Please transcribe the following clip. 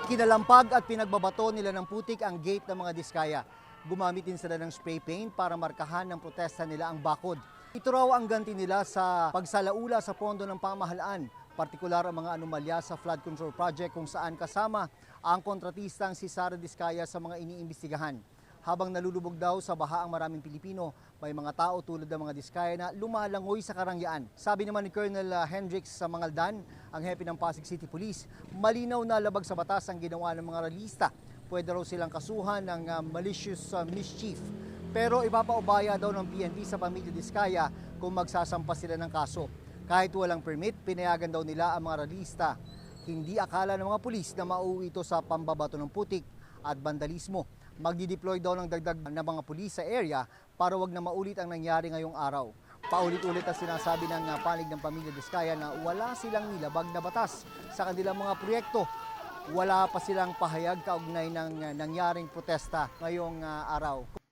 Kinalampag at pinagbabato nila ng putik ang gate ng mga Diskaya. Gumamit din sila ng spray paint para markahan ng protesta nila ang bakod. Ito raw ang ganti nila sa pagsalaula sa pondo ng pamahalaan, partikular ang mga anomalya sa flood control project kung saan kasama ang kontratistang si Sara Diskaya sa mga iniimbestigahan. Habang nalulubog daw sa baha ang maraming Pilipino, may mga tao tulad ng mga Diskaya na lumalangoy sa karangyaan. Sabi naman ni Colonel Hendrix sa Mangaldan, ang hepe ng Pasig City Police, malinaw na labag sa batas ang ginawa ng mga ralista. Pwede raw silang kasuhan ng malicious mischief. Pero ipapaubaya daw ng PNP sa pamilya Diskaya kung magsasampa sila ng kaso. Kahit walang permit, pinayagan daw nila ang mga ralista. Hindi akala ng mga pulis na mauwi ito sa pambabato ng putik at vandalismo. Magdi-deploy daw ng dagdag na mga pulis sa area para wag na maulit ang nangyari ngayong araw. Paulit-ulit ang sinasabi ng panig ng pamilya Diskaya na wala silang nilabag na batas sa kanilang mga proyekto. Wala pa silang pahayag kaugnay ng nangyaring protesta ngayong araw.